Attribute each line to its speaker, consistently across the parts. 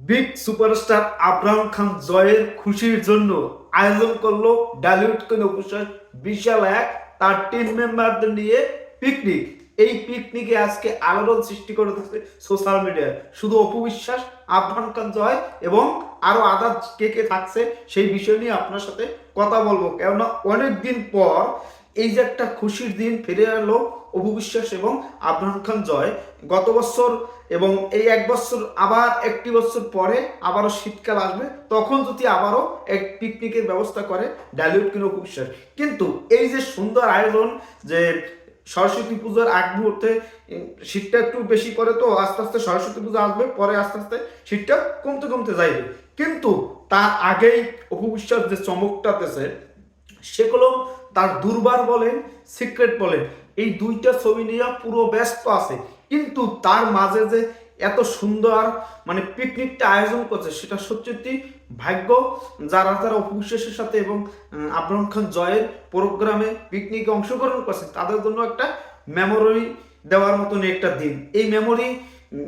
Speaker 1: Big superstar Abraham খান জয়ের খুশির জন্য আয়োজন করলো ডালিউড কোন অবশ্যই বিশাল এক তার টিম মেম্বারদের নিয়ে পিকনিক। এই পিকনিকে আজকে আলোড়ন সৃষ্টি করে দিচ্ছে সোশ্যাল মিডিয়ায়। শুধু অপু বিশ্বাস, আব্রাহাম খান জয় এবং আরো আদার্স কে কে থাকছে সেই বিষয় নিয়ে আপনার সাথে কথা বলবো, কেননা অনেক দিন পর এই যে একটা খুশির দিন ফিরে এলো অপু বিশ্বাস এবং আব্রাহাম খান জয়। গত বছর এবং এই এক বছর আবার একটি বছর পরে আবারও শীতকাল আসবে, তখন যদি আবারও এক পিকনিকের ব্যবস্থা করে ডালিউড কিনো অপু বিশ্বাস। কিন্তু এই যে সুন্দর আয়োজন, যে সরস্বতী পুজোর আগ মুহূর্তে শীতটা একটু বেশি পরে, তো আস্তে আস্তে সরস্বতী পুজো আসবে, পরে আস্তে আস্তে শীতটা কমতে কমতে যাইবে। কিন্তু তার আগেই অপু বিশ্বাস যে চমকটা দিতেছে, সেগুলো তার দুর্বার বলেন, সিক্রেট বলেন, এই দুইটা ছবি নিয়ে পুরো ব্যস্ত আছে। কিন্তু তার মাঝে যে এত সুন্দর মানে পিকনিকটা আয়োজন করছে, সেটা সত্যি ভাগ্য যারা যারা অপু বিশ্বাসের সাথে এবং আব্রাহাম খান জয়ের প্রোগ্রামে পিকনিকে অংশগ্রহণ করছে, তাদের জন্য একটা মেমোরি দেওয়ার মতন একটা দিন। এই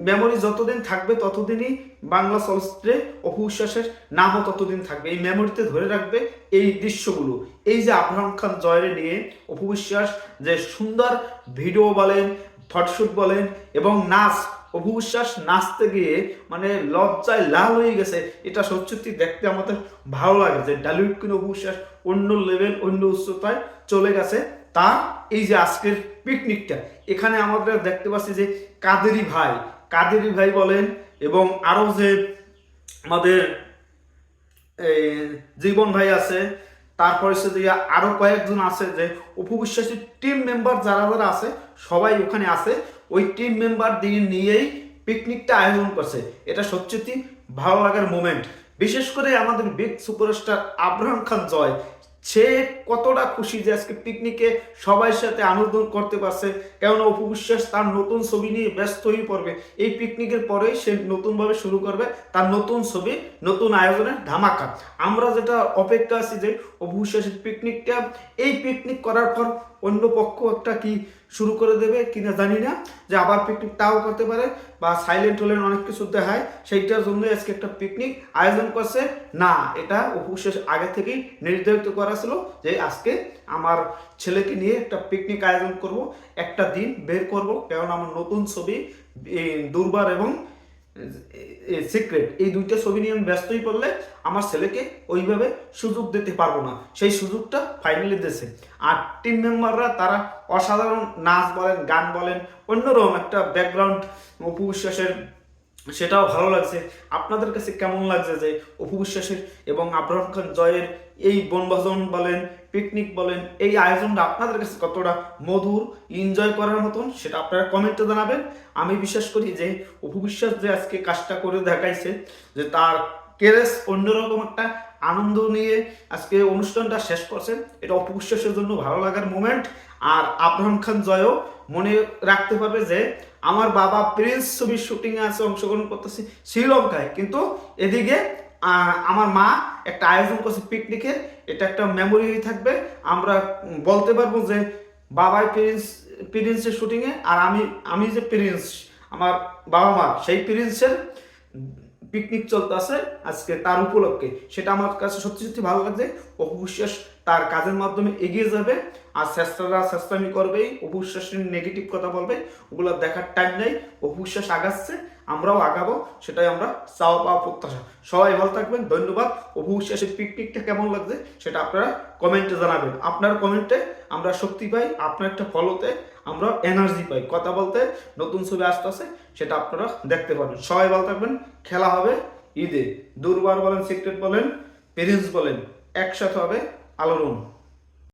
Speaker 1: মেমোরি যতদিন থাকবে ততদিনই বাংলা চলচ্চিত্রে অপু বিশ্বাসের নামও ততদিন থাকবে। এই মেমোরিতে ধরে রাখবে এই দৃশ্যগুলো। এই যে আব্রাহাম খান জয়ের নিয়ে অপু বিশ্বাস যে সুন্দর ভিডিও বলেন, ফটোশুট বলেন এবং নাচ, অপু বিশ্বাস নাচতে গিয়ে মানে লজ্জায় লাল হয়ে গেছে। এটা সত্যি দেখতে আমাদের ভালো লাগে যে ডালিউড কিনো অপু বিশ্বাস অন্য লেভেল, অন্য উচ্চতায় চলে গেছে। তা এই যে আজকের পিকনিকটা, এখানে আমাদের দেখতে পাচ্ছি যে কাদেরি ভাই বলেন এবং আরো যে আমাদের জীবন ভাই আছে, তারপরে সে যে আরো কয়েকজন আছে, যে অপু বিশ্বাসের টিম মেম্বার যারা যারা আছে সবাই ওখানে আছে। ওই টিম মেম্বার দিয়ে নিয়েই পিকনিকটা আয়োজন করছে। এটা সত্যি ভালো লাগার মোমেন্ট। বিশেষ করে আমাদের বিগ সুপারস্টার আব্রাহাম খান জয়, সে কতটা খুশি যে আজকে পিকনিকে সবাই সাথে আনন্দ করতে পারছে। কেননা অপু বিশ্বাস তার নতুন ছবি নিয়ে ব্যস্ত হয়ে পড়বে। এই পিকনিকের পরেই সে নতুনভাবে শুরু করবে তার নতুন ছবি, নতুন আয়োজনের ধামাকা। আমরা যেটা অপেক্ষা আছি যে অপু বিশ্বাসের পিকনিকটা, এই পিকনিক করার পর অন্য পক্ষ একটা কি শুরু করে দেবে কিনা জানি না, যে আবার পিকনিক তাও করতে পারে বা সাইলেন্ট হলেন অনেক কিছু দেখায়, সেইটার জন্য আজকে একটা পিকনিক আয়োজন করছে। না, এটা অপু বিশ্বাস আগে থেকেই নির্ধারিত করা ছিল যে আজকে আমার ছেলেকে নিয়ে একটা পিকনিক আয়োজন করব, একটা দিন বের করব। কারণ আমার নতুন ছবি দুর্বার এবং সিক্রেট, এই দুইটা ছবি নিয়ে আমি ব্যস্তই পড়লে আমার ছেলেকে ওইভাবে সুযোগ দিতে পারবো না। সেই সুযোগটা ফাইনালি দিয়েছে। আর টিম মেম্বাররা তারা অসাধারণ নাচ বলেন, গান বলেন, অন্যরকম একটা ব্যাকগ্রাউন্ড অপু বিশ্বাসের, সেটাও ভালো লাগছে। আপনাদের কাছে কেমন লাগছে যে অপু বিশ্বাসের এবং আব্রাহাম খান জয়ের এই বনভোজন বলেন, পিকনিক বলেন, এই আয়োজনটা আপনাদের কাছে কতটা মধুর, এনজয় করার মতন, সেটা আপনারা কমেন্টে জানাবেন। আমি বিশ্বাস করি যে অপু বিশ্বাস যে আজকে কাজটা করে দেখাইছে, যে তার কেরেস অন্যরকম একটা আনন্দ নিয়ে আজকে অনুষ্ঠানটা শেষ করছেন, এটা অপু বিশ্বাসের জন্য ভালো লাগার মোমেন্ট। আর আব্রাহাম খান জয়ও মনে রাখতে পারবে যে আমার বাবা প্রিন্স ছবির শুটিংয়ে আছে, অংশগ্রহণ করতেছি শ্রীলঙ্কায়, কিন্তু এদিকে আমার মা একটা আয়োজন করছে পিকনিকের। এটা একটা মেমোরি থাকবে। আমরা বলতে পারবো যে বাবাই প্রিন্সের শুটিংয়ে, আর আমি যে প্রিন্স, আমার বাবা মা সেই প্রিন্সের পিকনিক চলতেছে আজকে তার উপলক্ষে। সেটা আমার কাছে সত্যি সত্যি ভালো লাগছে। অপু বিশ্বাস তার কাজের মাধ্যমে এগিয়ে যাবে, আর চেষ্টারা চেষ্টামি করবেই, অপু বিশ্বাসের নেগেটিভ কথা বলবে, ওগুলো দেখার টাইম নেই। অপু বিশ্বাস আগাচ্ছে, আমরাও আগাবো, সেটাই আমরা চাওয়া পাওয়া প্রত্যাশা। সবাই ভালো থাকবেন, ধন্যবাদ। অপু বিশ্বাসের পিকনিকটা কেমন লাগছে সেটা আপনারা কমেন্টে জানাবেন। আপনার কমেন্টে আমরা শক্তি পাই, আপনার একটা ফলোতে আমরা এনার্জি পাই কথা বলতে। নতুন ছবি আসতে আছে, সেটা আপনারা দেখতে পাবেন। সবাই ভালো থাকবেন। খেলা হবে ঈদে, দুর্বার বলেন, সিক্রেট বলেন, প্রিন্স বলেন, একসাথে হবে আলোড়ন।